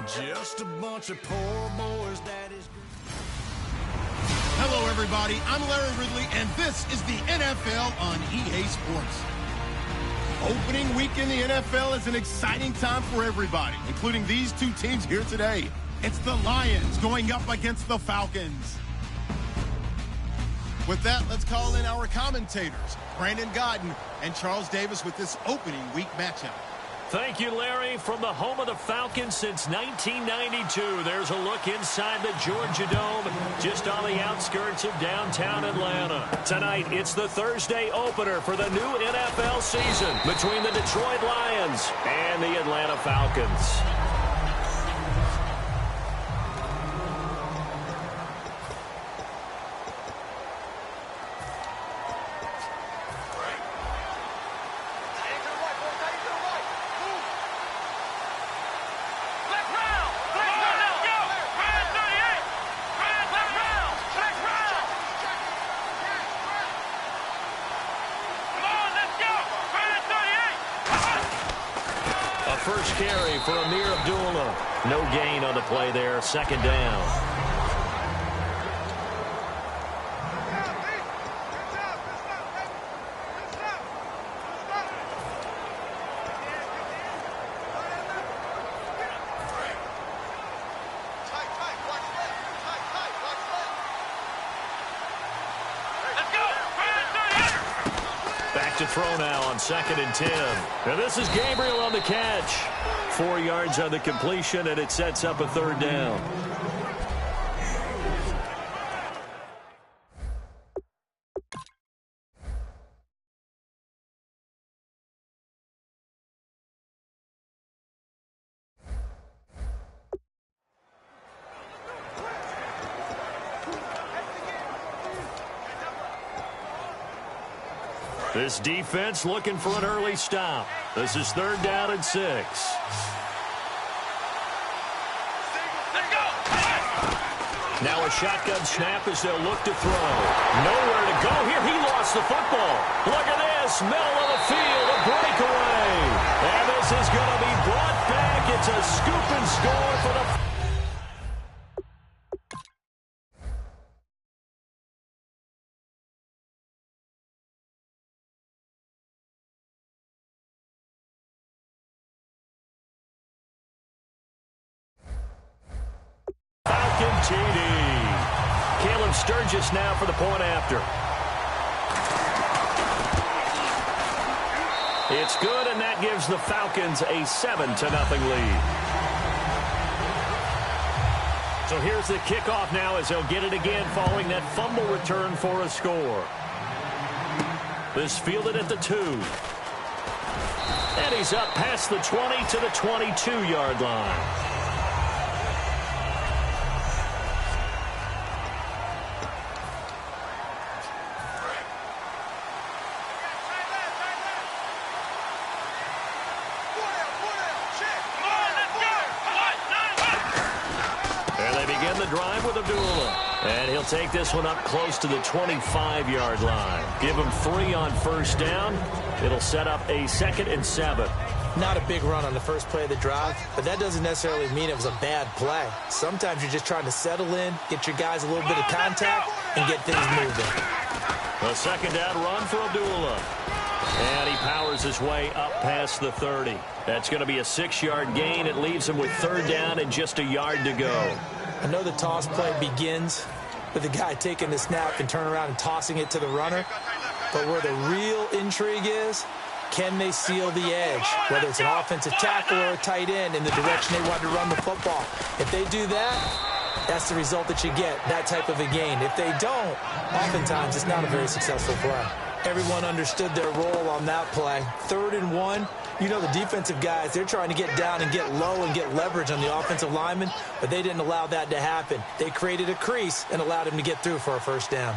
Just a bunch of poor boys, daddy's. Hello, everybody. I'm Larry Ridley, and this is the NFL on EA Sports. Opening week in the NFL is an exciting time for everybody, including these two teams here today. It's the Lions going up against the Falcons. With that, let's call in our commentators, Brandon Godden and Charles Davis, with this opening week matchup. Thank you, Larry. From the home of the Falcons since 1992, there's a look inside the Georgia Dome, just on the outskirts of downtown Atlanta. Tonight, it's the Thursday opener for the new NFL season between the Detroit Lions and the Atlanta Falcons. First carry for Amir Abdullah. No gain on the play there. Second down. Back to throw now on 2nd and 10. And this is Gabriel on the catch. 4 yards on the completion, and it sets up a third down. This defense looking for an early stop. This is 3rd down and 6. Now a shotgun snap as they'll look to throw. Nowhere to go here. He lost the football. Look at this. Middle of the field. A breakaway. And this is going to be brought back. It's a scoop and score for the Falcon TD. Caleb Sturgis now for the point after. It's good, and that gives the Falcons a 7-0 lead. So here's the kickoff now as they'll get it again following that fumble return for a score. This fielded at the 2. And he's up past the 20 to the 22-yard line. Drive with Abdullah. And he'll take this one up close to the 25-yard line. Give him 3 on first down. It'll set up a 2nd and 7. Not a big run on the first play of the drive, but that doesn't necessarily mean it was a bad play. Sometimes you're just trying to settle in, get your guys a little bit of contact, and get things moving. A 2nd down run for Abdullah. And he powers his way up past the 30. That's going to be a 6-yard gain. It leaves him with 3rd down and just a yard to go. I know the toss play begins with the guy taking the snap and turning around and tossing it to the runner. But where the real intrigue is, can they seal the edge? Whether it's an offensive tackle or a tight end in the direction they want to run the football. If they do that, that's the result that you get, that type of a gain. If they don't, oftentimes it's not a very successful play. Everyone understood their role on that play. 3rd and 1. You know the defensive guys, they're trying to get down and get low and get leverage on the offensive lineman, but they didn't allow that to happen. They created a crease and allowed him to get through for a first down.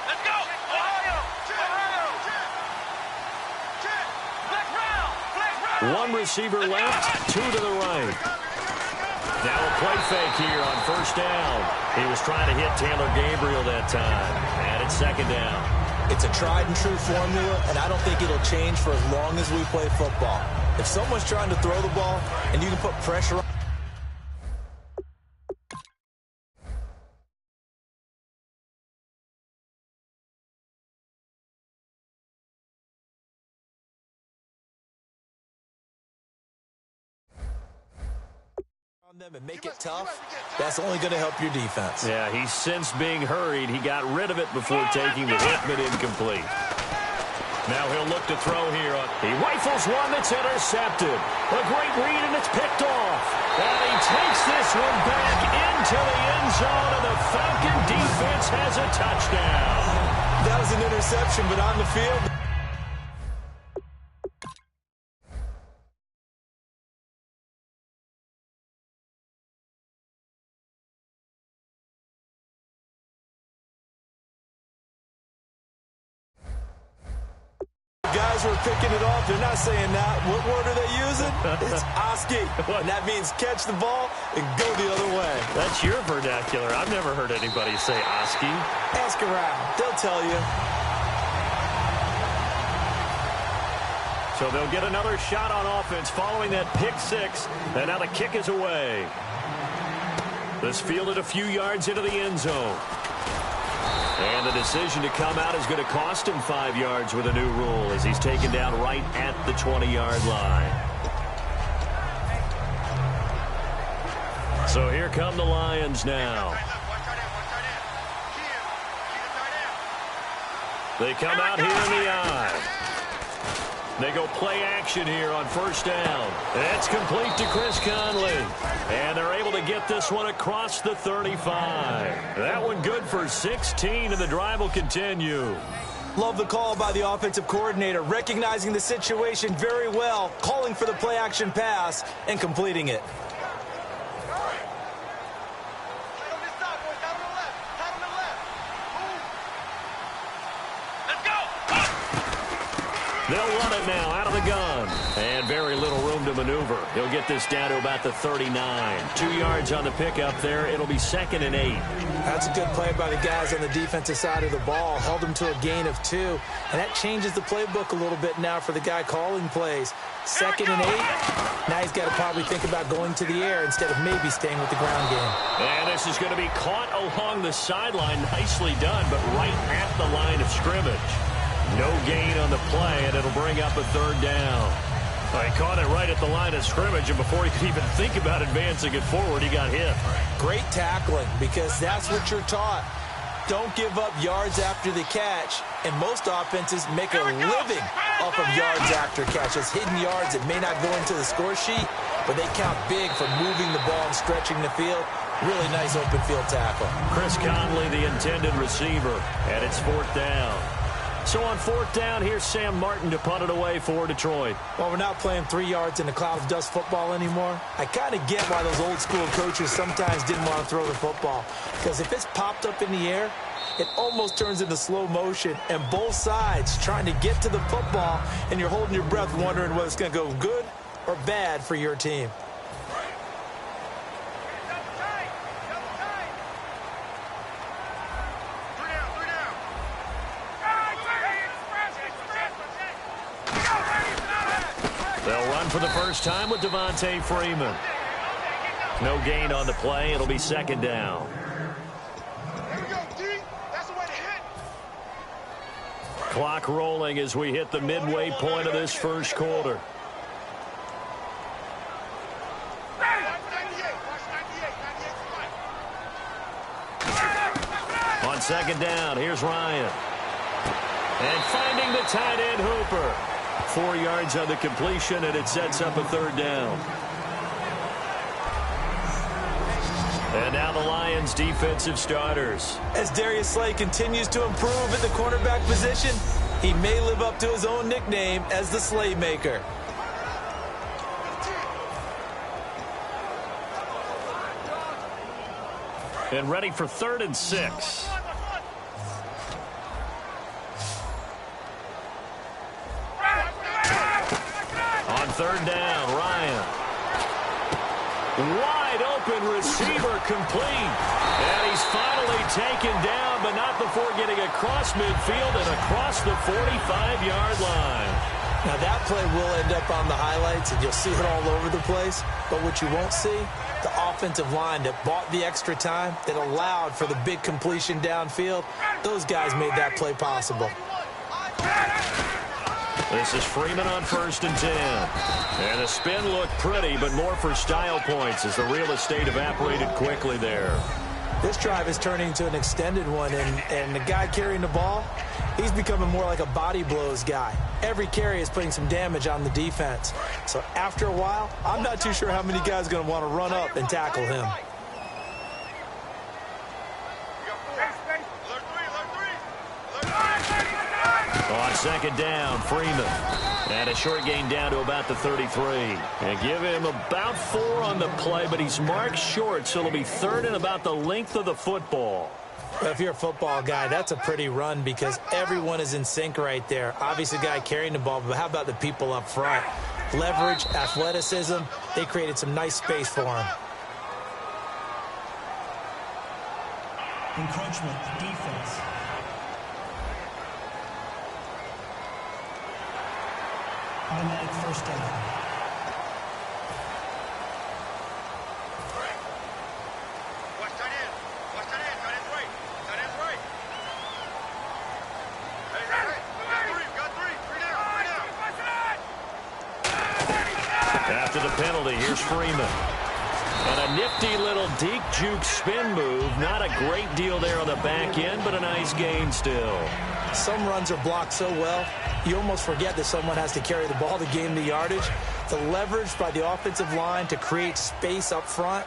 Let's go! Ohio! One receiver left, 2 to the right. Now a play fake here on first down. He was trying to hit Taylor Gabriel that time. And it's 2nd down. It's a tried-and-true formula, and I don't think it'll change for as long as we play football. If someone's trying to throw the ball and you can put pressure on them and make it tough, that's only going to help your defense. Yeah, he's since being hurried. He got rid of it before taking the hit, but incomplete. Now he'll look to throw here. He rifles one that's intercepted. A great read, and it's picked off. And he takes this one back into the end zone, and the Falcon defense has a touchdown. That was an interception, but on the field, guys who are picking it off, they're not saying that. What word are they using? It's Oski. And that means catch the ball and go the other way. That's your vernacular. I've never heard anybody say Oski. Ask around. They'll tell you. So they'll get another shot on offense following that pick six. And now the kick is away. This fielded a few yards into the end zone. And the decision to come out is going to cost him 5 yards with a new rule as he's taken down right at the 20-yard line. So here come the Lions now. They come out here in the eye. They go play action here on first down. That's complete to Chris Conley. And they're able to get this one across the 35. That one good for 16, and the drive will continue. Love the call by the offensive coordinator, recognizing the situation very well, calling for the play action pass, and completing it. They'll run it now out of the gun. And very little room to maneuver. He'll get this down to about the 39. 2 yards on the pickup there. It'll be 2nd and 8. That's a good play by the guys on the defensive side of the ball. Held them to a gain of 2. And that changes the playbook a little bit now for the guy calling plays. 2nd and 8. Now he's got to probably think about going to the air instead of maybe staying with the ground game. And this is going to be caught along the sideline. Nicely done, but right at the line of scrimmage. No gain on the play, and it'll bring up a 3rd down. Well, he caught it right at the line of scrimmage, and before he could even think about advancing it forward, he got hit. Great tackling, because that's what you're taught. Don't give up yards after the catch, and most offenses make a living off of yards after catches. Hidden yards that may not go into the score sheet, but they count big for moving the ball and stretching the field. Really nice open field tackle. Chris Conley, the intended receiver, and it's 4th down. So on 4th down, here's Sam Martin to punt it away for Detroit. Well, we're not playing 3 yards in a cloud of dust football anymore. I kind of get why those old school coaches sometimes didn't want to throw the football. Because if it's popped up in the air, it almost turns into slow motion. And both sides trying to get to the football, and you're holding your breath wondering whether it's going to go good or bad for your team. They'll run for the first time with Devontae Freeman. No gain on the play. It'll be 2nd down. Clock rolling as we hit the midway point of this first quarter. On 2nd down, here's Ryan. And finding the tight end Hooper. 4 yards on the completion, and it sets up a 3rd down. And now the Lions' defensive starters. As Darius Slay continues to improve at the cornerback position, he may live up to his own nickname as the Slaymaker. And ready for 3rd and 6. On 3rd down, Ryan. Wide open. open receiver complete. And he's finally taken down, but not before getting across midfield and across the 45-yard line. Now, that play will end up on the highlights, and you'll see it all over the place. But what you won't see, the offensive line that bought the extra time, that allowed for the big completion downfield, those guys made that play possible. This is Freeman on 1st and 10. And the spin looked pretty, but more for style points as the real estate evaporated quickly there. This drive is turning into an extended one, and the guy carrying the ball, he's becoming more like a body blows guy. Every carry is putting some damage on the defense. So after a while, I'm not too sure how many guys are going to want to run up and tackle him. On 2nd down, Freeman. And a short gain down to about the 33. And give him about 4 on the play, but he's marked short, so it'll be 3rd and about the length of the football. Well, if you're a football guy, that's a pretty run because everyone is in sync right there. Obviously, the guy carrying the ball, but how about the people up front? Leverage, athleticism, they created some nice space for him. Encroachment, defense. Automatic first down. Watch tight end. Watch tight end. Tight end's right. Tight end's right. Hey, got three. Three down. After the penalty, here's Freeman. And a nifty little deke juke spin move. Not a great deal there on the back end, but a nice gain still. Some runs are blocked so well, you almost forget that someone has to carry the ball to gain the yardage. The leverage by the offensive line to create space up front,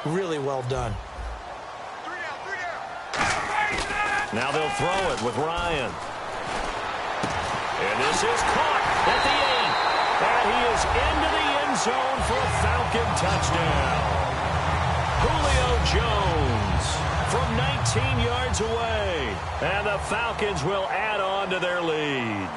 really well done. Now they'll throw it with Ryan. And this is caught at the end. And he is into the end zone for a Falcon touchdown. Julio Jones from 19 yards away. And the Falcons will add on to their lead.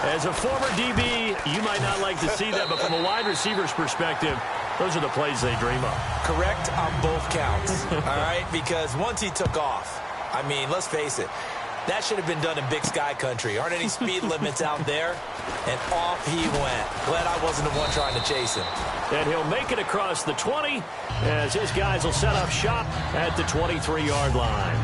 As a former DB, you might not like to see that, but from a wide receiver's perspective, those are the plays they dream of. Correct on both counts, all right? Because once he took off, I mean, let's face it, that should have been done in Big Sky country. Aren't any speed limits out there? And off he went. Glad I wasn't the one trying to chase him. And he'll make it across the 20 as his guys will set up shop at the 23-yard line.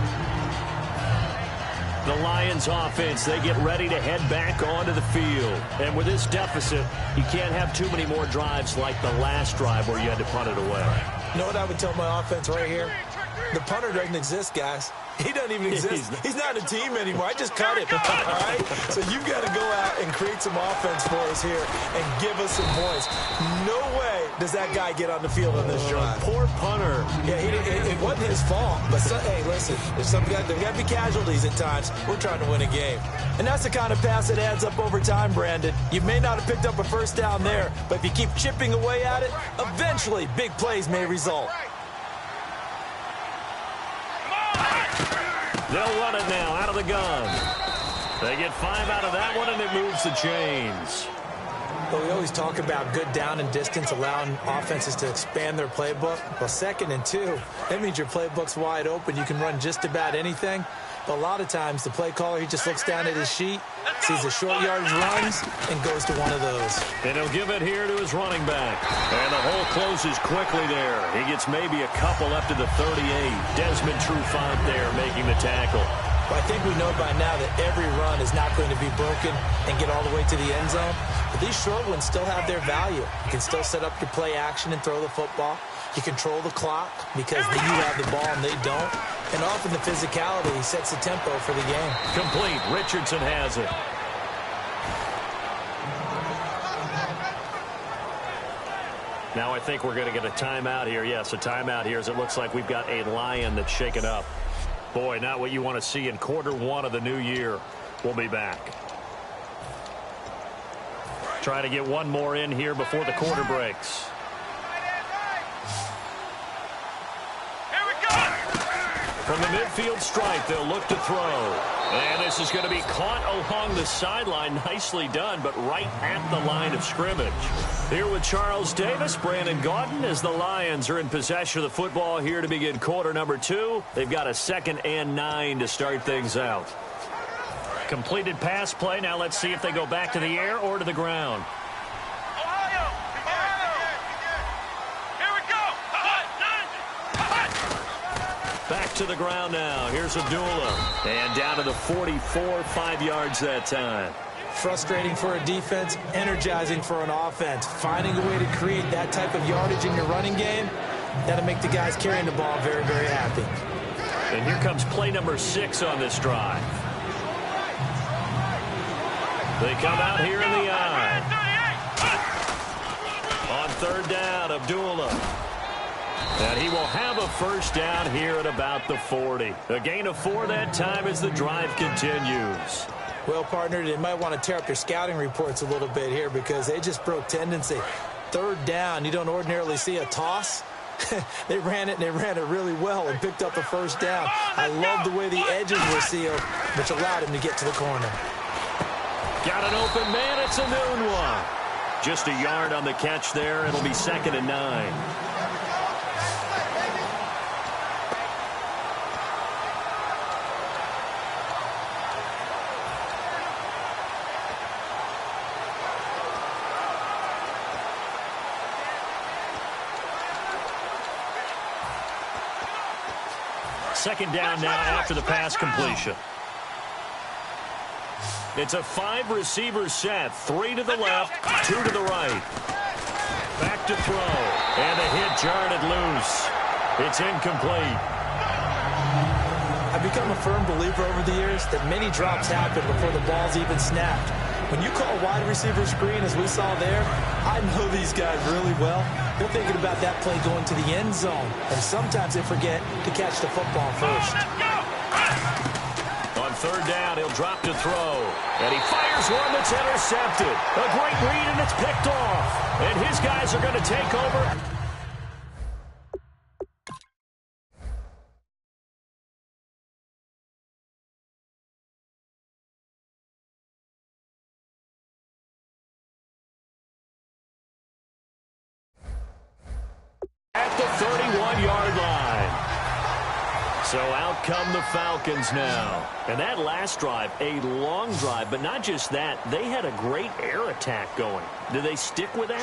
The Lions offense, they get ready to head back onto the field. And with this deficit, you can't have too many more drives like the last drive where you had to punt it away. You know what I would tell my offense right here? The punter doesn't exist, guys. He doesn't even exist. He's not a team anymore. I just cut him, all right? So you've got to go out and create some offense for us here and give us some points. No way does that guy get on the field on this drive. Poor punter. Yeah, it wasn't his fault. But, hey, listen, there's got to be casualties at times. We're trying to win a game. And that's the kind of pass that adds up over time, Brandon. You may not have picked up a first down there, but if you keep chipping away at it, eventually big plays may result. They'll run it now out of the gun. They get 5 out of that one, and it moves the chains. Well, we always talk about good down and distance, allowing offenses to expand their playbook. Well, 2nd and 2, that means your playbook's wide open. You can run just about anything. But a lot of times, the play caller, he just looks down at his sheet, sees the short yardage runs, and goes to one of those. And he'll give it here to his running back. And the hole closes quickly there. He gets maybe a couple up to the 38. Desmond Trufant there making the tackle. Well, I think we know by now that every run is not going to be broken and get all the way to the end zone. But these short ones still have their value. You can still set up your play action and throw the football. You control the clock because you have the ball and they don't. And often the physicality sets the tempo for the game. Complete. Richardson has it. Now I think we're going to get a timeout here. Yes, a timeout here as it looks like we've got a Lion that's shaken up. Boy, not what you want to see in Q1 of the new year. We'll be back. Trying to get one more in here before the quarter breaks. From the midfield stripe, they'll look to throw. And this is going to be caught along the sideline. Nicely done, but right at the line of scrimmage. Here with Charles Davis, Brandon Gaudin, as the Lions are in possession of the football here to begin quarter number 2. They've got a 2nd and 9 to start things out. Completed pass play. Now let's see if they go back to the air or to the ground. Back to the ground now. Here's Abdullah. And down to the 44, 5 yards that time. Frustrating for a defense, energizing for an offense. Finding a way to create that type of yardage in your running game, that'll make the guys carrying the ball very, very happy. And here comes play number 6 on this drive. They come out here in the eye. On 3rd down, Abdullah. And he will have a first down here at about the 40. A gain of 4 that time as the drive continues. Well, partner, they might want to tear up their scouting reports a little bit here because they just broke tendency. 3rd down, you don't ordinarily see a toss. They ran it, and they ran it really well and picked up the first down. I love the way the edges were sealed, which allowed him to get to the corner. Got an open man. It's a noon one. Just a yard on the catch there. It'll be 2nd and 9. Second down now after the pass completion. It's a 5-receiver set. 3 to the left, 2 to the right. Back to throw. And a hit jarred it loose. It's incomplete. I've become a firm believer over the years that many drops happen before the ball's even snapped. When you call a wide receiver screen, as we saw there, I know these guys really well. They're thinking about that play going to the end zone, and sometimes they forget to catch the football first. On 3rd down, he'll drop to throw, and he fires one that's intercepted. A great read, and it's picked off. And his guys are going to take over. At the 31-yard line. So out come the Falcons now. And that last drive, a long drive, but not just that. They had a great air attack going. Do they stick with that?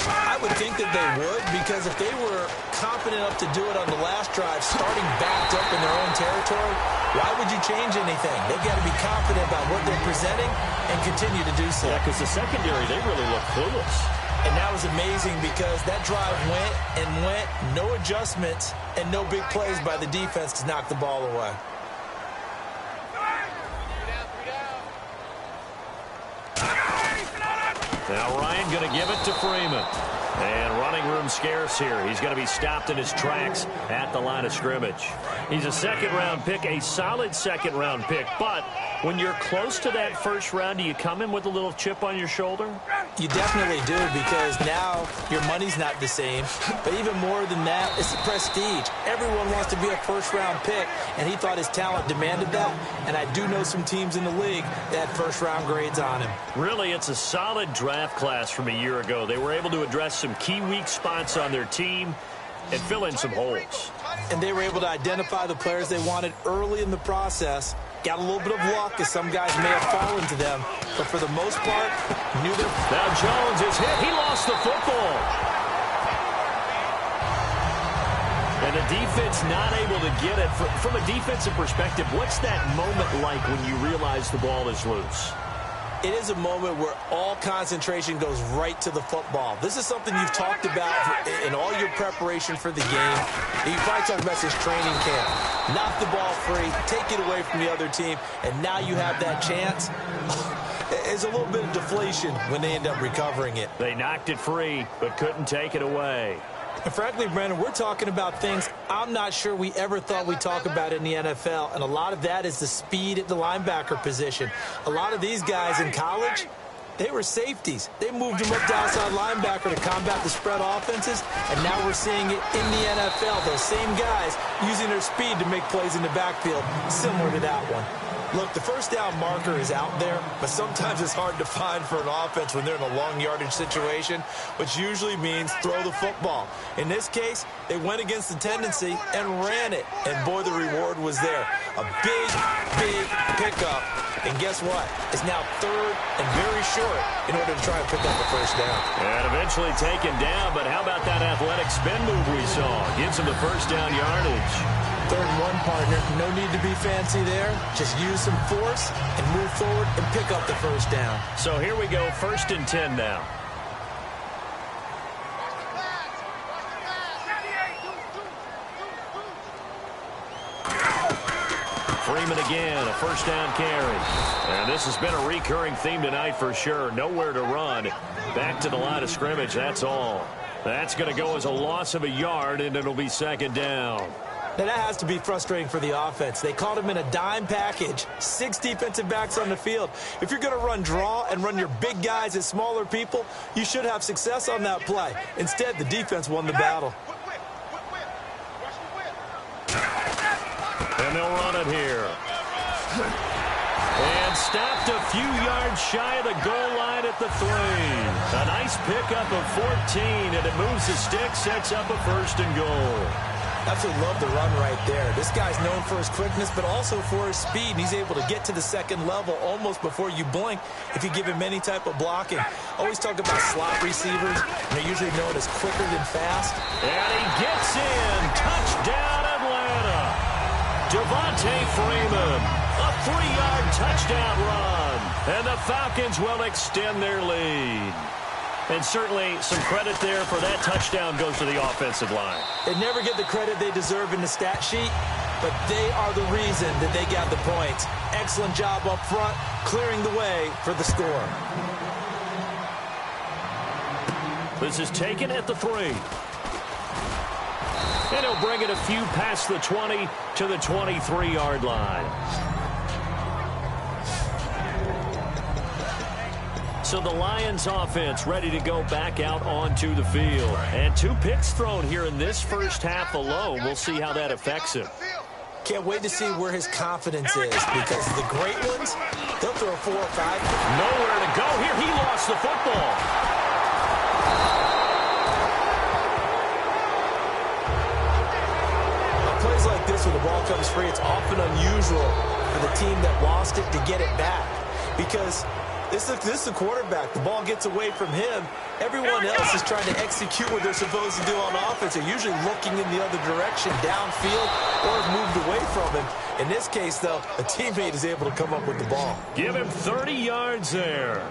I would think that they would, because if they were confident enough to do it on the last drive, starting backed up in their own territory, why would you change anything? They've got to be confident about what they're presenting and continue to do so. Yeah, because the secondary, they really look clueless. And that was amazing because that drive went and went, no adjustments, and no big plays by the defense to knock the ball away. Now Ryan going to give it to Freeman. And running room scarce here. He's going to be stopped in his tracks at the line of scrimmage. He's a 2nd-round pick, a solid 2nd-round pick. But when you're close to that 1st round, do you come in with a little chip on your shoulder? You definitely do, because now your money's not the same. But even more than that, it's the prestige. Everyone wants to be a 1st-round pick, and he thought his talent demanded that. And I do know some teams in the league that had 1st-round grades on him. Really, it's a solid draft class from a year ago. They were able to address some key weak spots on their team and fill in some holes. And they were able to identify the players they wanted early in the process. Got a little bit of luck, as some guys may have fallen to them. But for the most part, knew them. Now Jones is hit. He lost the football. And the defense not able to get it. From a defensive perspective, what's that moment like when you realize the ball is loose? It is a moment where all concentration goes right to the football. This is something you've talked about in all your preparation for the game. You probably talked about this training camp. Knock the ball free, take it away from the other team, and now you have that chance. There's a little bit of deflation when they end up recovering it. They knocked it free, but couldn't take it away. And frankly, Brandon, we're talking about things I'm not sure we ever thought we'd talk about in the NFL, and a lot of that is the speed at the linebacker position. A lot of these guys in college, They were safeties. They moved them up to outside linebacker to combat the spread offenses, and now we're seeing it in the NFL. Those same guys using their speed to make plays in the backfield, similar to that one. Look, the first down marker is out there, but sometimes it's hard to find for an offense when they're in a long yardage situation, which usually means throw the football. In this case, they went against the tendency and ran it, and boy, the reward was there. A big, big pickup, and guess what? It's now third and very short in order to try and pick up the first down. And eventually taken down, but how about that athletic spin move we saw? Gives him the first down yardage. 3rd and 1, partner. No need to be fancy there. Just use some force and move forward and pick up the first down. So here we go, 1st and 10 now. Freeman again, a first down carry. And this has been a recurring theme tonight for sure. Nowhere to run. Back to the line of scrimmage, that's all. That's going to go as a loss of a yard, and it'll be 2nd down. Now, that has to be frustrating for the offense. They called him in a dime package. 6 defensive backs on the field. If you're going to run draw and run your big guys at smaller people, you should have success on that play. Instead, the defense won the battle. And they'll run it here. And stopped a few yards shy of the goal line at the 3. A nice pickup of 14, and it moves the stick, sets up a 1st and goal. Absolutely love the run right there. This guy's known for his quickness, but also for his speed. He's able to get to the 2nd level almost before you blink if you give him any type of blocking. Always talk about slot receivers, and they're usually known as quicker than fast. And he gets in. Touchdown, Atlanta. Devontae Freeman, a 3-yard touchdown run. And the Falcons will extend their lead. And certainly some credit there for that touchdown goes to the offensive line. They never get the credit they deserve in the stat sheet, but they are the reason that they got the points. Excellent job up front, clearing the way for the score. This is taken at the 3. And he'll bring it a few past the 20 to the 23-yard line. So the Lions offense ready to go back out onto the field. And 2 picks thrown here in this first half alone. We'll see how that affects him. Can't wait to see where his confidence is, because the great ones, they'll throw 4 or 5. Nowhere to go here. He lost the football. Plays like this when the ball comes free, it's often unusual for the team that lost it to get it back, because this is the quarterback. The ball gets away from him. Everyone else is trying to execute what they're supposed to do on offense. They're usually looking in the other direction, downfield, or have moved away from him. In this case, though, a teammate is able to come up with the ball. Give him 30 yards there.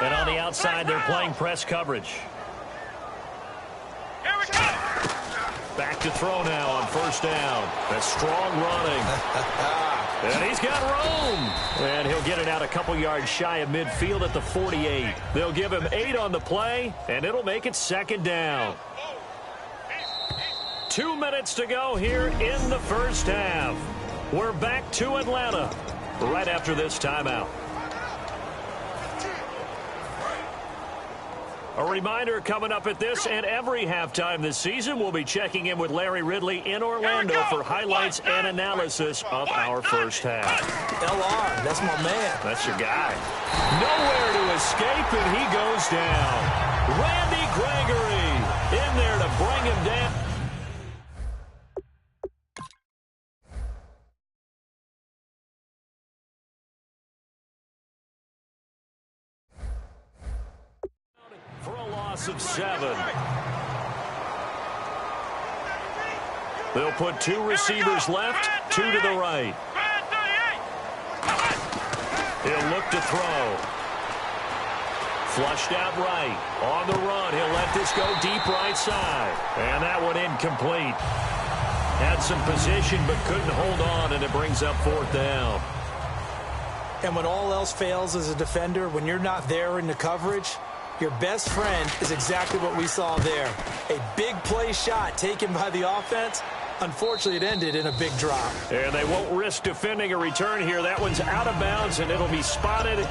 And on the outside, they're playing press coverage. Back to throw now on 1st down. That's strong running. And he's got room. And he'll get it out a couple yards shy of midfield at the 48. They'll give him 8 on the play, and it'll make it 2nd down. 2 minutes to go here in the first half. We're back to Atlanta right after this timeout. A reminder coming up at this and every halftime this season, we'll be checking in with Larry Ridley in Orlando for highlights and analysis of our first half. LR, that's my man. That's your guy. Nowhere to escape, and he goes down. Randy Gregory in there to bring him down. For a loss of 7. They'll put 2 receivers left, 2 to the right. He'll look to throw. Flushed out right. On the run, he'll let this go deep right side. And that one incomplete. Had some position but couldn't hold on, and it brings up 4th down. And when all else fails as a defender, when you're not there in the coverage, your best friend is exactly what we saw there. A big play shot taken by the offense. Unfortunately, it ended in a big drop. And they won't risk defending a return here. That one's out of bounds, and it'll be spotted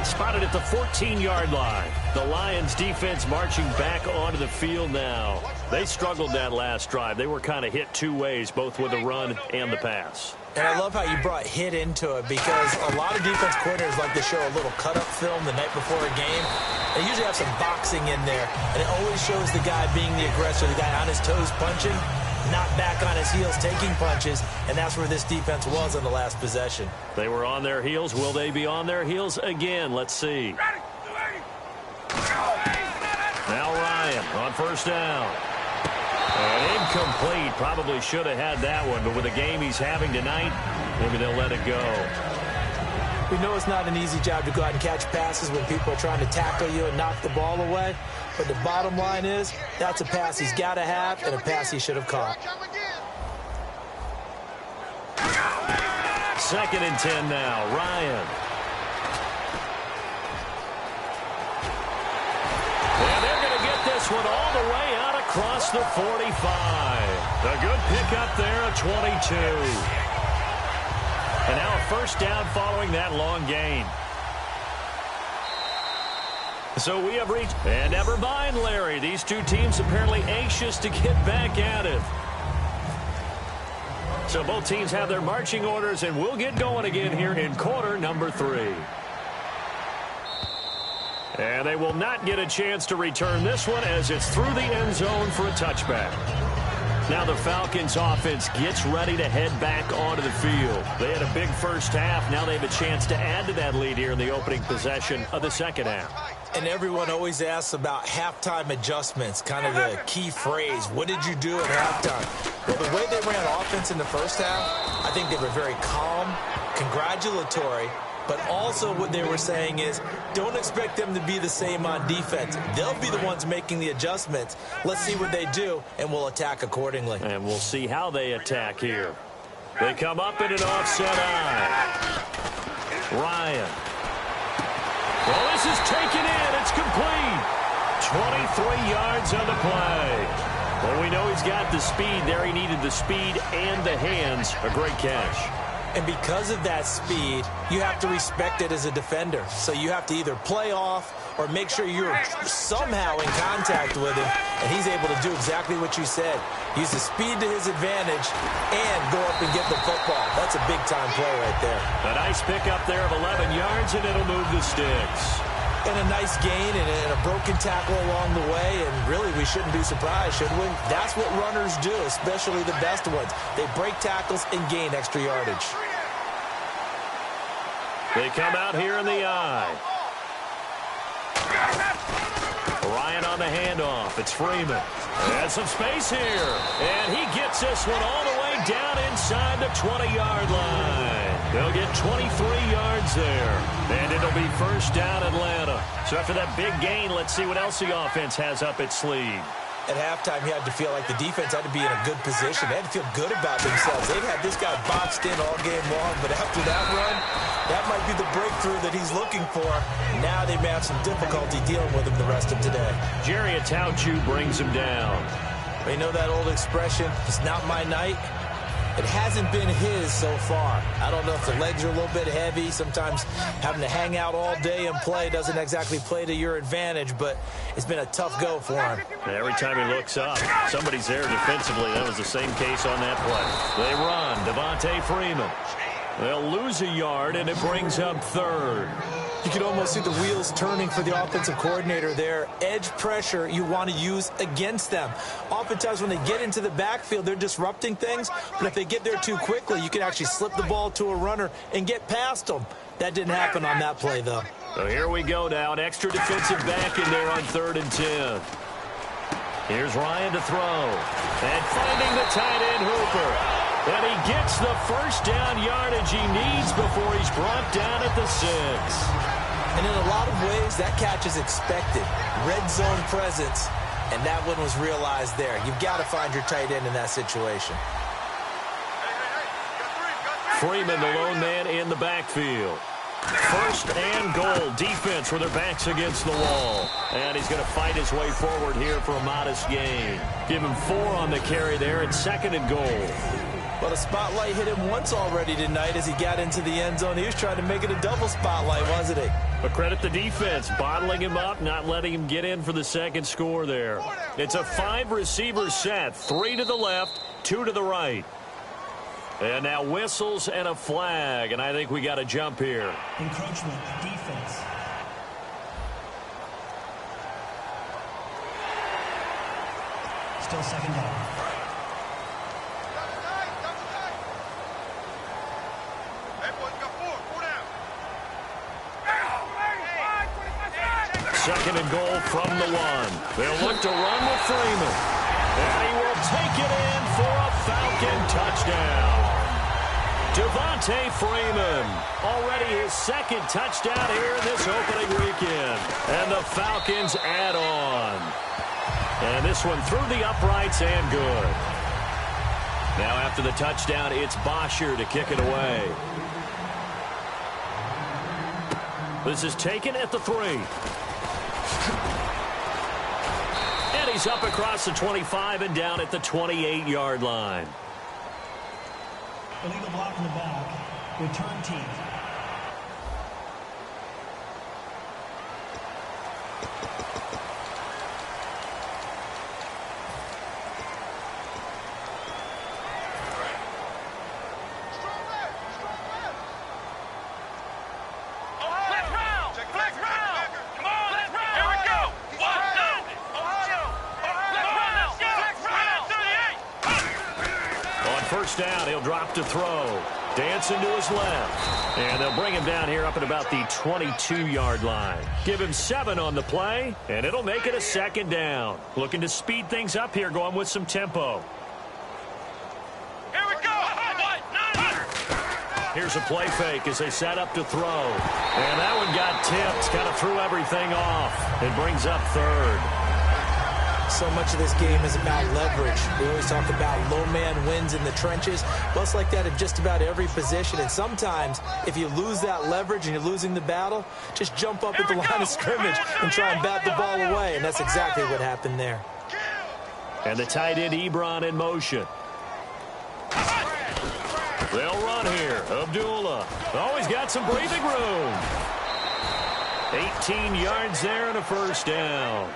Spotted at the 14-yard line. The Lions defense marching back onto the field now. They struggled that last drive. They were kind of hit two ways, both with the run and the pass. And I love how you brought hit into it, because a lot of defense coordinators like to show a little cut-up film the night before a game. They usually have some boxing in there, and it always shows the guy being the aggressor, the guy on his toes punching, not back on his heels taking punches, and that's where this defense was on the last possession. They were on their heels. Will they be on their heels again? Let's see. Now Ryan on first down. And incomplete. Probably should have had that one, but with the game he's having tonight, maybe they'll let it go. We know it's not an easy job to go out and catch passes when people are trying to tackle you and knock the ball away. But the bottom line is, that's a pass he's got to have and a pass he should have caught. 2nd and 10 now. Ryan. And they're going to get this one all the way out across the 45. A good pickup there at 22. And now a first down following that long gain. So we have reached, and never mind, Larry. These two teams apparently anxious to get back at it. So both teams have their marching orders, and we'll get going again here in quarter number 3. And they will not get a chance to return this one as it's through the end zone for a touchback. Now the Falcons offense gets ready to head back onto the field. They had a big first half. Now they have a chance to add to that lead here in the opening possession of the second half. And everyone always asks about halftime adjustments, kind of the key phrase. What did you do at halftime? Well, the way they ran offense in the first half, I think they were very calm, congratulatory, but also what they were saying is, don't expect them to be the same on defense. They'll be the ones making the adjustments. Let's see what they do, and we'll attack accordingly. And we'll see how they attack here. They come up in an offset eye. Ryan. Well, this is taken in. It's complete. 23 yards on the play. Well, we know he's got the speed there. He needed the speed and the hands. A great catch. And because of that speed, you have to respect it as a defender. So you have to either play off or make sure you're somehow in contact with him. And he's able to do exactly what you said. Use the speed to his advantage and go up and get the football. That's a big-time play right there. A nice pickup there of 11 yards, and it'll move the sticks. And a nice gain and a broken tackle along the way. And really, we shouldn't be surprised, should we? That's what runners do, especially the best ones. They break tackles and gain extra yardage. They come out here in the eye. Ryan on the handoff. It's Freeman. And some space here. And he gets this one all the way down inside the 20-yard line. They'll get 23 yards there. And it'll be first down Atlanta. So after that big gain, let's see what else the offense has up its sleeve. At halftime, you had to feel like the defense had to be in a good position. They had to feel good about themselves. They've had this guy boxed in all game long, but after that run, that might be the breakthrough that he's looking for. Now they may have some difficulty dealing with him the rest of today. Jerry Atauchu brings him down. You know that old expression, it's not my night? It hasn't been his so far. I don't know if the legs are a little bit heavy. Sometimes having to hang out all day and play doesn't exactly play to your advantage, but it's been a tough go for him. And every time he looks up, somebody's there defensively. That was the same case on that play. They run. Devontae Freeman. They'll lose a yard, and it brings up third. You can almost see the wheels turning for the offensive coordinator there. Edge pressure you want to use against them. Oftentimes when they get into the backfield, they're disrupting things. But if they get there too quickly, you can actually slip the ball to a runner and get past them. That didn't happen on that play, though. So here we go now. An extra defensive back in there on 3rd and 10. Here's Ryan to throw. And finding the tight end Hooper. And he gets the first down yardage he needs before he's brought down at the 6. And in a lot of ways, that catch is expected. Red zone presence, and that one was realized there. You've got to find your tight end in that situation. Freeman, the lone man in the backfield. First and goal. Defense with their backs against the wall. And he's going to fight his way forward here for a modest gain. Give him 4 on the carry there at 2nd and goal. Well, the spotlight hit him once already tonight as he got into the end zone. He was trying to make it a double spotlight, wasn't he? But credit the defense, bottling him up, not letting him get in for the second score there. It's a 5-receiver set, 3 to the left, 2 to the right. And now whistles and a flag, and I think we got a jump here. Encroachment, defense. Still second down. Second and goal from the 1. They'll look to run with Freeman. And he will take it in for a Falcon touchdown. Devontae Freeman, already his second touchdown here in this opening weekend. And the Falcons add on. And this one through the uprights and good. Now after the touchdown, it's Bosher to kick it away. This is taken at the 3. And he's up across the 25 and down at the 28-yard line. Illegal block in the back. Return team. First down, he'll drop to throw. Dancing to his left. And they'll bring him down here up at about the 22-yard line. Give him 7 on the play, and it'll make it a second down. Looking to speed things up here, going with some tempo. Here we go! Here's a play fake as they set up to throw. And that one got tipped, kind of threw everything off. It brings up third. So much of this game is about leverage. We always talk about low man wins in the trenches. Well, it's like that in just about every position. And sometimes, if you lose that leverage and you're losing the battle, just jump up at the line of scrimmage and try and bat the ball away. And that's exactly what happened there. And the tight end, Ebron, in motion. They'll run here. Abdullah. Always got some breathing room. 18 yards there and a first down.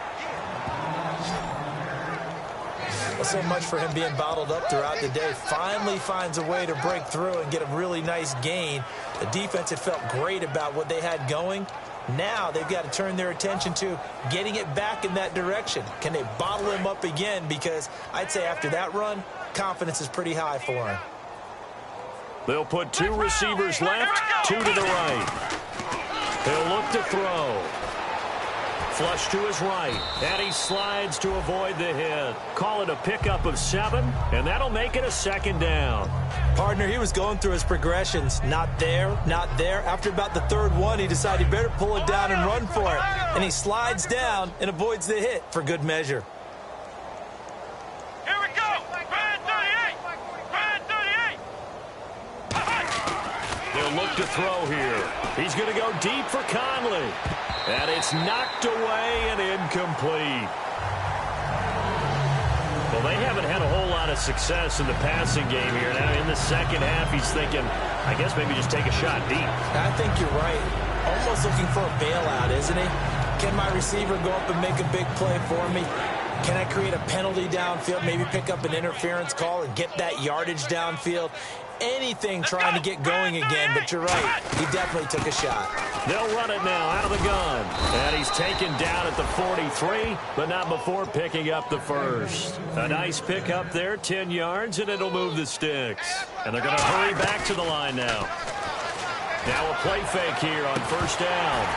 Well, so much for him being bottled up throughout the day. Finally finds a way to break through and get a really nice gain. The defense had felt great about what they had going. Now they've got to turn their attention to getting it back in that direction. Can they bottle him up again? Because I'd say after that run, confidence is pretty high for him. They'll put 2 receivers left, 2 to the right. He'll look to throw. Flush to his right, and he slides to avoid the hit. Call it a pickup of 7, and that'll make it a second down. Partner, he was going through his progressions. Not there, not there. After about the 3rd one, he decided he better pull it down and run for it. And he slides down and avoids the hit for good measure. Here we go! Brand 38! Brand 38! They'll look to throw here. He's going to go deep for Conley. And it's knocked away and incomplete. Well, they haven't had a whole lot of success in the passing game here. Now, in the second half, he's thinking, I guess maybe just take a shot deep. I think you're right. Almost looking for a bailout, isn't he? Can my receiver go up and make a big play for me? Can I create a penalty downfield, maybe pick up an interference call and get that yardage downfield? Anything trying to get going again, but you're right. He definitely took a shot. They'll run it now out of the gun. And he's taken down at the 43, but not before picking up the first. A nice pickup there, 10 yards, and it'll move the sticks. And they're going to hurry back to the line now. Now a play fake here on first down.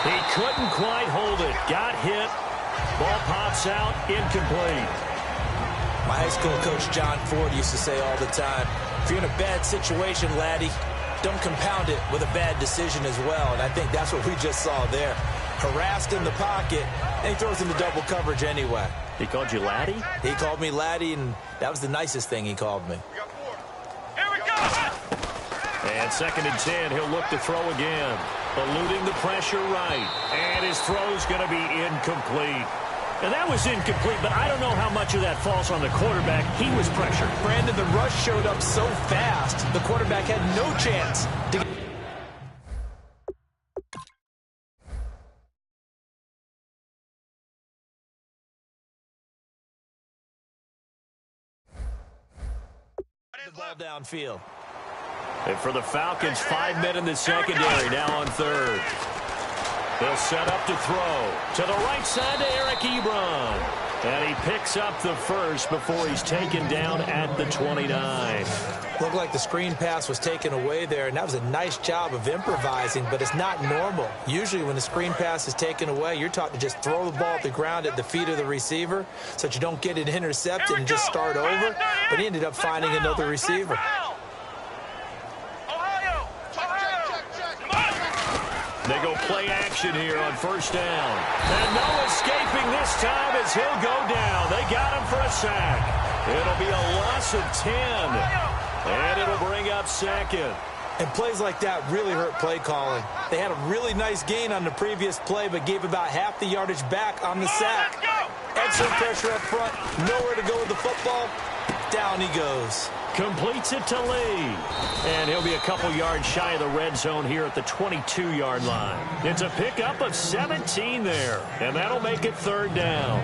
He couldn't quite hold it. Got hit. Ball pops out, incomplete. My high school coach, John Ford, used to say all the time, if you're in a bad situation, laddie, don't compound it with a bad decision as well. And I think that's what we just saw there. Harassed in the pocket, and he throws into double coverage anyway. He called you laddie? He called me laddie, and that was the nicest thing he called me. Here we go! And second and 10, he'll look to throw again. Eluding the pressure right. And his throw's going to be incomplete. And that was incomplete, but I don't know how much of that falls on the quarterback. He was pressured. Brandon, the rush showed up so fast, the quarterback had no chance to get... the ball downfield. And for the Falcons, 5 men in the secondary, now on third. They'll set up to throw. To the right side to Eric Ebron. And he picks up the first before he's taken down at the 29. Looked like the screen pass was taken away there, and that was a nice job of improvising, but it's not normal. Usually when the screen pass is taken away, you're taught to just throw the ball at the ground at the feet of the receiver so that you don't get it intercepted and just start over. But he ended up finding another receiver. They go play action here on first down. And no escaping this time as he'll go down. They got him for a sack. It'll be a loss of 10. And it'll bring up second. And plays like that really hurt play calling. They had a really nice gain on the previous play, but gave about half the yardage back on the sack. Excellent pressure up front. Nowhere to go with the football. Down he goes. Completes it to Lee. And he'll be a couple yards shy of the red zone here at the 22-yard line. It's a pickup of 17 there. And that'll make it third down.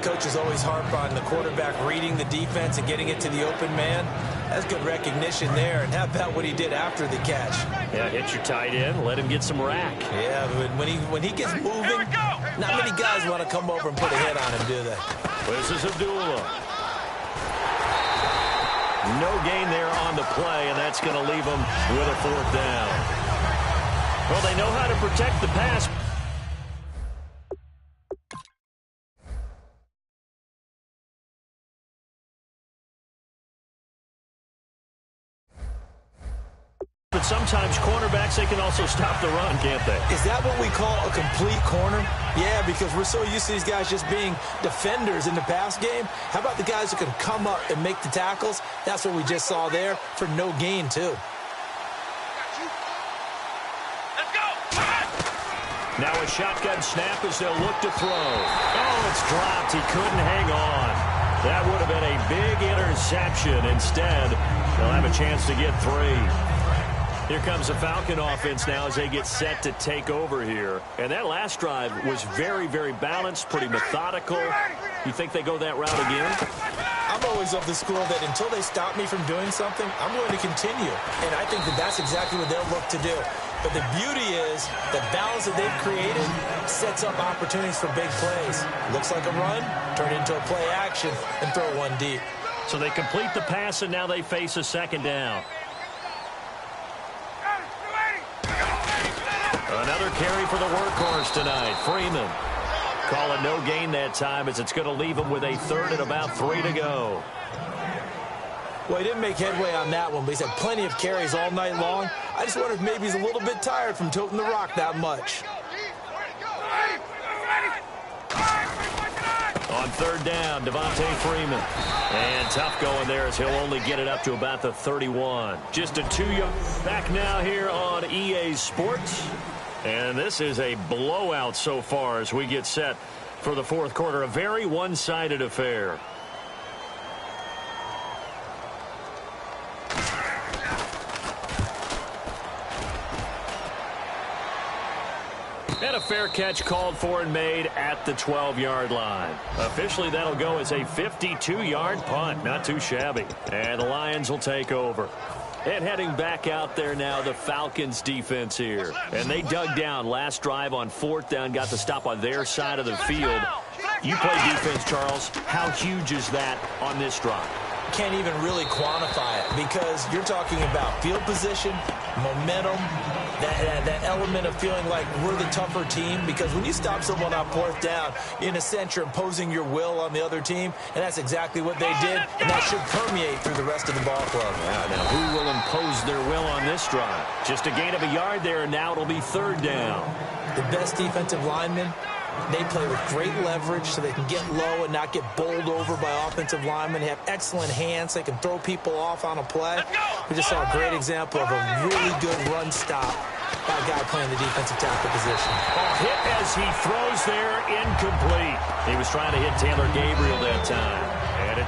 Coaches always harp on the quarterback reading the defense and getting it to the open man. That's good recognition there. And how about what he did after the catch? Yeah, hit your tight end. Let him get some rack. Yeah, but when he gets moving, not many guys want to come over and put a hit on him, do they? This is Abdullah. No gain there on the play, and that's going to leave them with a fourth down. Well, they know how to protect the pass. But sometimes cornerbacks, they can also stop the run, can't they? Is that what we call a complete corner? Yeah, because we're so used to these guys just being defenders in the pass game. How about the guys who can come up and make the tackles? That's what we just saw there for no gain, too. Let's go! Now a shotgun snap as they'll look to throw. Oh, it's dropped. He couldn't hang on. That would have been a big interception. Instead, they'll have a chance to get 3. Here comes the Falcon offense now as they get set to take over here. And that last drive was very, very balanced, pretty methodical. You think they go that route again? I'm always of the school that until they stop me from doing something, I'm going to continue. And I think that that's exactly what they'll look to do. But the beauty is the balance that they've created sets up opportunities for big plays. Looks like a run, turn it into a play action, and throw one deep. So they complete the pass, and now they face a second down. Another carry for the workhorse tonight, Freeman. Call it no gain that time as it's going to leave him with a third and about 3 to go. Well, he didn't make headway on that one, but he's had plenty of carries all night long. I just wonder if maybe he's a little bit tired from toting the rock that much. On third down, Devontae Freeman. And tough going there as he'll only get it up to about the 31. Just a 2-yard back now here on EA Sports. And this is a blowout so far as we get set for the fourth quarter. A very one-sided affair. And a fair catch called for and made at the 12-yard line. Officially, that'll go as a 52-yard punt. Not too shabby. And the Lions will take over. And heading back out there now, the Falcons defense here. And they dug down last drive on fourth down, got the stop on their side of the field. You play defense, Charles. How huge is that on this drive? Can't even really quantify it because you're talking about field position, momentum, that element of feeling like we're the tougher team, because when you stop someone on fourth down, in a sense, you're imposing your will on the other team, and that's exactly what they did, and that should permeate through the rest of the ball club. Yeah, now who will impose their will on this drive? Just a gain of a yard there, and now it'll be third down. The best defensive linemen, they play with great leverage so they can get low and not get bowled over by offensive linemen. They have excellent hands. They can throw people off on a play. We just saw a great example of a really good run stop by a guy playing the defensive tackle position. Hit as he throws there, incomplete. He was trying to hit Taylor Gabriel that time. And it...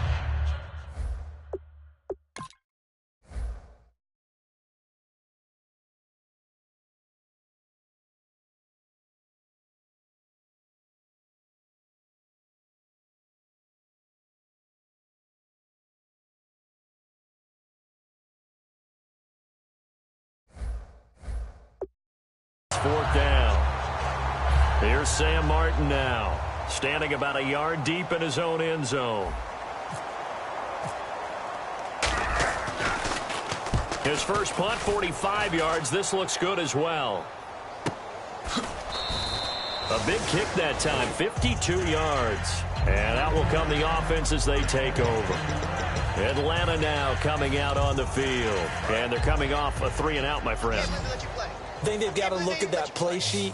Fourth down. Here's Sam Martin now, standing about a yard deep in his own end zone. His first punt, 45 yards. This looks good as well. A big kick that time, 52 yards. And that will come the offense as they take over. Atlanta now coming out on the field. And they're coming off a 3-and-out, my friend. I think they've got to look at that play sheet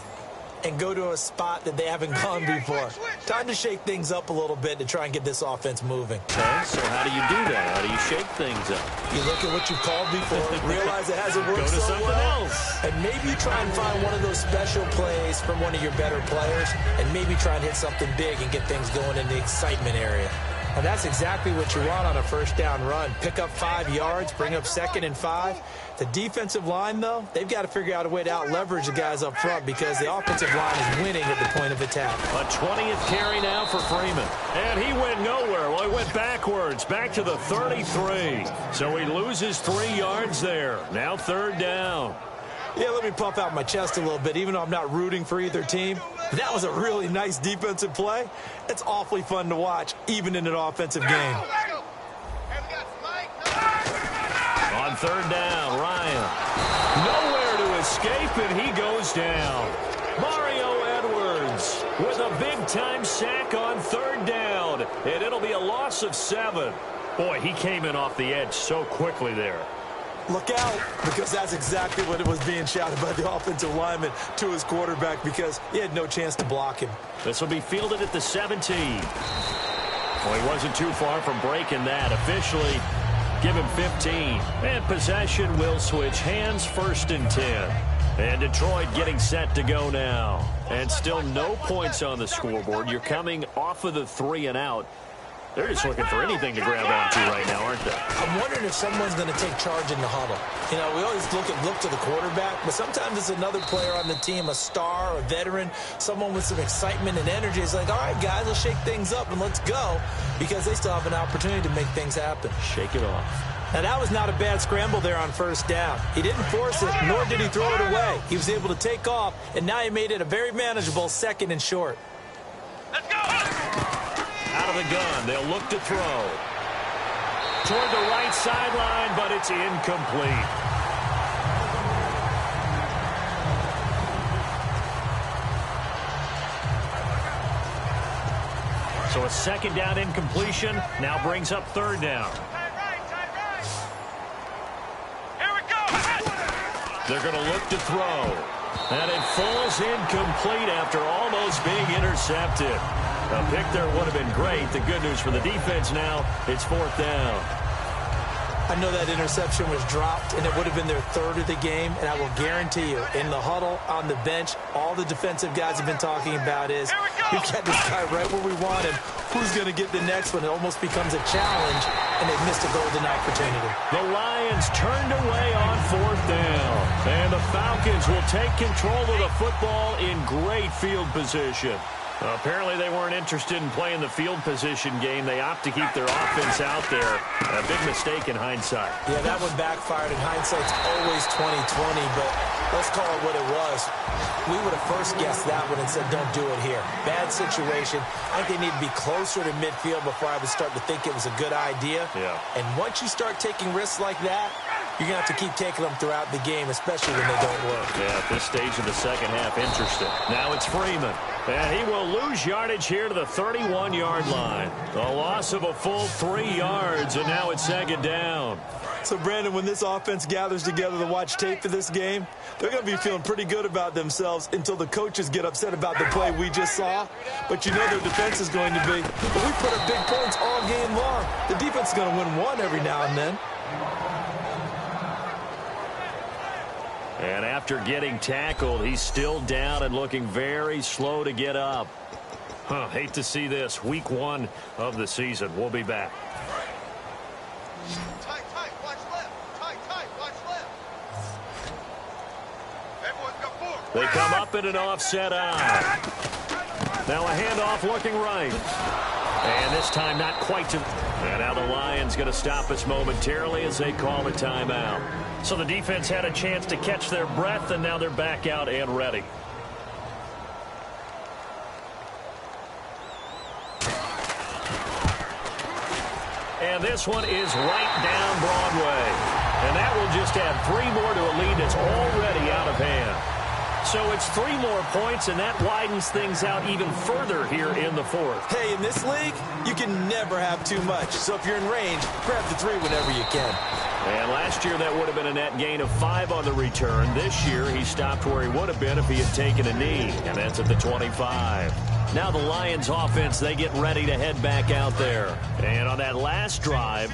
and go to a spot that they haven't gone before. Time to shake things up a little bit to try and get this offense moving. Okay, so how do you do that? How do you shake things up? You look at what you've called before, realize it hasn't worked so well. Go to something else. And maybe you try and find one of those special plays from one of your better players, and maybe try and hit something big and get things going in the excitement area. And that's exactly what you want on a first down run. Pick up 5 yards, bring up 2nd and 5. The defensive line, though, they've got to figure out a way to out-leverage the guys up front because the offensive line is winning at the point of attack. A 20th carry now for Freeman. And he went nowhere. Well, he went backwards, back to the 33. So he loses 3 yards there. Now 3rd down. Yeah, let me puff out my chest a little bit, even though I'm not rooting for either team. That was a really nice defensive play. It's awfully fun to watch, even in an offensive game. On 3rd down, Ryan. Nowhere to escape, and he goes down. Mario Edwards with a big-time sack on 3rd down, and it'll be a loss of 7. Boy, he came in off the edge so quickly there. Look out, because that's exactly what it was being shouted by the offensive lineman to his quarterback because he had no chance to block him. This will be fielded at the 17. Well, he wasn't too far from breaking that. Officially, give him 15. And possession will switch hands, 1st and 10. And Detroit getting set to go now. And still no points on the scoreboard. You're coming off of the 3-and-out. They're just looking for anything to grab onto right now, aren't they? I'm wondering if someone's going to take charge in the huddle. You know, we always look to the quarterback, but sometimes it's another player on the team, a star, a veteran, someone with some excitement and energy. It's like, all right, guys, let's shake things up and let's go because they still have an opportunity to make things happen. Shake it off. Now, that was not a bad scramble there on 1st down. He didn't force it, nor did he throw it away. He was able to take off, and now he made it a very manageable 2nd and short. Let's go! Out of the gun, they'll look to throw. Toward the right sideline, but it's incomplete. So a 2nd down incompletion now brings up 3rd down. Here we go! They're going to look to throw. And it falls incomplete after almost being intercepted. A pick there would have been great. The good news for the defense now, it's 4th down. I know that interception was dropped, and it would have been their 3rd of the game, and I will guarantee you, in the huddle, on the bench, all the defensive guys have been talking about is, we got this guy right where we want him. Who's going to get the next one? It almost becomes a challenge, and they've missed a golden opportunity. The Lions turned away on 4th down, and the Falcons will take control of the football in great field position. Apparently they weren't interested in playing the field position game. They opt to keep their offense out there. A big mistake in hindsight. Yeah, that one backfired. In hindsight's always 20/20, but let's call it what it was. We would have first guessed that one and said, don't do it here. Bad situation. I think they need to be closer to midfield before I would start to think it was a good idea. Yeah. And once you start taking risks like that, you're going to have to keep taking them throughout the game, especially when they don't work. Yeah, at this stage of the 2nd half, interesting. Now it's Freeman. And he will lose yardage here to the 31-yard line. A loss of a full 3 yards, and now it's 2nd down. So, Brandon, when this offense gathers together to watch tape for this game, they're going to be feeling pretty good about themselves until the coaches get upset about the play we just saw. But you know their defense is going to be, but we put up big points all game long. The defense is going to win one every now and then. And after getting tackled, he's still down and looking very slow to get up. Hate to see this. Week 1 of the season. We'll be back. Tight, watch left. Tight, watch left. Everyone's got 4. They come up in an offset eye. Now a handoff looking right. And this time not quite to... And now the Lions going to stop us momentarily as they call a timeout. So the defense had a chance to catch their breath, and now they're back out and ready. And this one is right down Broadway. And that will just add 3 more to a lead that's already out of hand. So it's 3 more points, and that widens things out even further here in the 4th. Hey, in this league, you can never have too much. So if you're in range, grab the 3 whenever you can. And last year, that would have been a net gain of 5 on the return. This year, he stopped where he would have been if he had taken a knee, and that's at the 25. Now the Lions offense, they get ready to head back out there. And on that last drive,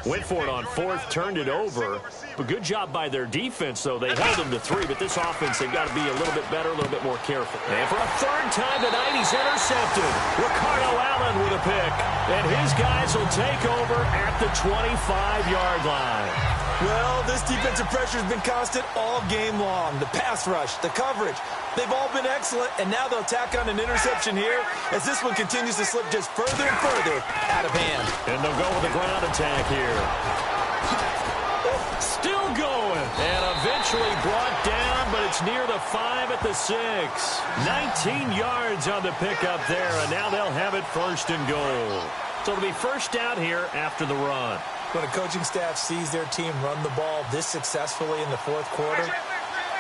went for it on 4th, turned it over. But good job by their defense, though. They held them to 3, but this offense, they've got to be a little bit better, a little bit more careful. And for a 3rd time tonight, he's intercepted. Ricardo Allen with a pick. And his guys will take over at the 25-yard line. Well, this defensive pressure has been constant all game long. The pass rush, the coverage, they've all been excellent, and now they'll tack on an interception here as this one continues to slip just further and further out of hand. And they'll go with a ground attack here. Still going, and eventually brought down, but it's near the 5 at the 6. 19 yards on the pickup there, and now they'll have it 1st and goal. So it'll be 1st down here after the run. When a coaching staff sees their team run the ball this successfully in the 4th quarter,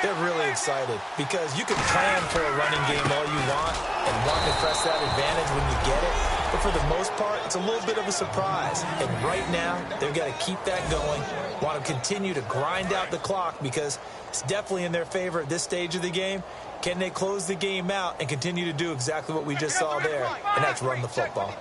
they're really excited because you can plan for a running game all you want and want to press that advantage when you get it. But for the most part, it's a little bit of a surprise. And right now, they've got to keep that going, want to continue to grind out the clock because it's definitely in their favor at this stage of the game. Can they close the game out and continue to do exactly what we just saw there, and that's run the football.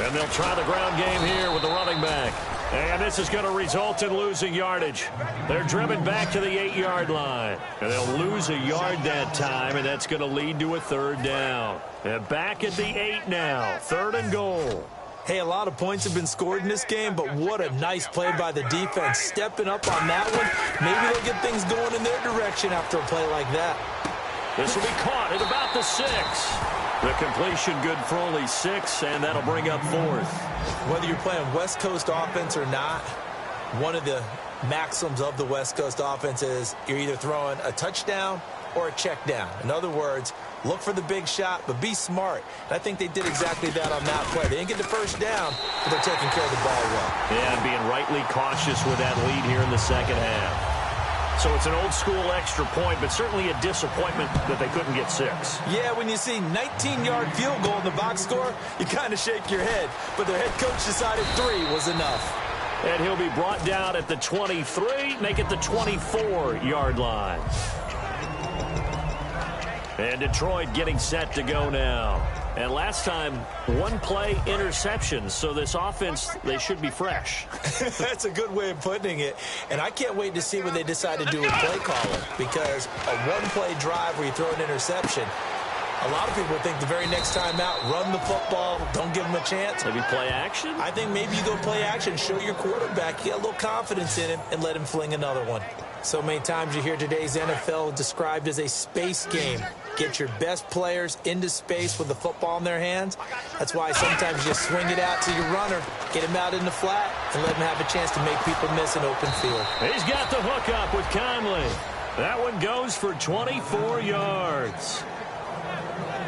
And they'll try the ground game here with the running back. And this is going to result in losing yardage. They're driven back to the 8-yard line. And they'll lose a yard that time, and that's going to lead to a 3rd down. And back at the 8 now, 3rd and goal. Hey, a lot of points have been scored in this game, but what a nice play by the defense. Stepping up on that one, maybe they'll get things going in their direction after a play like that. This will be caught at about the 6. The completion good for only 6, and that'll bring up 4th. Whether you're playing West Coast offense or not, one of the maxims of the West Coast offense is you're either throwing a touchdown or a check down. In other words, look for the big shot, but be smart. And I think they did exactly that on that play. They didn't get the 1st down, but they're taking care of the ball well. Yeah, and being rightly cautious with that lead here in the 2nd half. So it's an old-school extra point, but certainly a disappointment that they couldn't get 6. Yeah, when you see 19-yard field goal in the box score, you kind of shake your head. But their head coach decided 3 was enough. And he'll be brought down at the 23, make it the 24-yard line. And Detroit getting set to go now. And last time, 1-play interception. So this offense, they should be fresh. That's a good way of putting it. And I can't wait to see what they decide to do with play calling. Because a 1-play drive where you throw an interception, a lot of people think the very next time out, run the football, don't give them a chance. Maybe play action? I think maybe you go play action, show your quarterback, you get a little confidence in him, and let him fling another one. So many times you hear today's NFL described as a space game. Get your best players into space with the football in their hands. That's why sometimes you just swing it out to your runner, get him out in the flat, and let him have a chance to make people miss an open field. He's got the hook up with Conley. That one goes for 24 yards.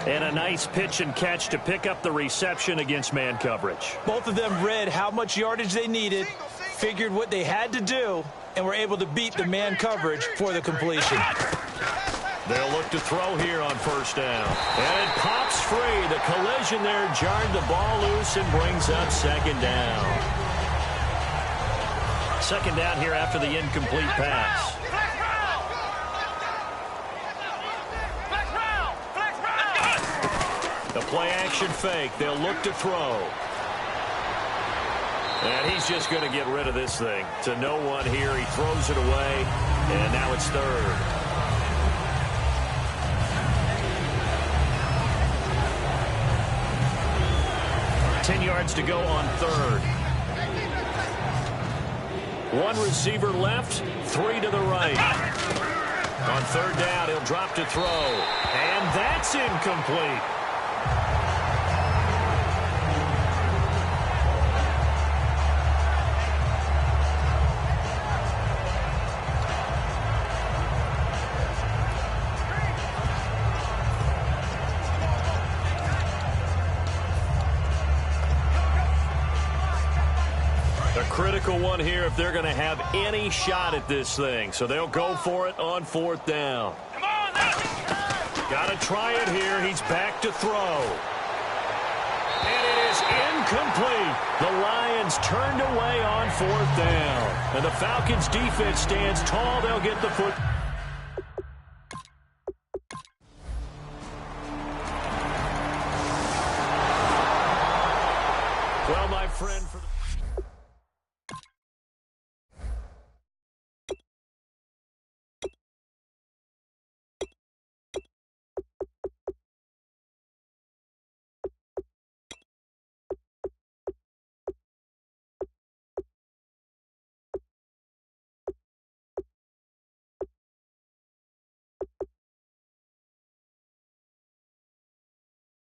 And a nice pitch and catch to pick up the reception against man coverage. Both of them read how much yardage they needed, figured what they had to do, and were able to beat the man coverage for the completion. They'll look to throw here on 1st down. And it pops free. The collision there jarred the ball loose and brings up 2nd down. 2nd down here after the incomplete pass. The play action fake. They'll look to throw. And he's just going to get rid of this thing. To no one here. He throws it away, and now it's third. $10 yards to go on third. One receiver left, 3 to the right. On third down, he'll drop to throw. And that's incomplete. Critical one here if they're going to have any shot at this thing. So they'll go for it on fourth down. Got to try it here. He's back to throw. And it is incomplete. The Lions turned away on fourth down. And the Falcons defense stands tall. They'll get the foot. Well, my friend.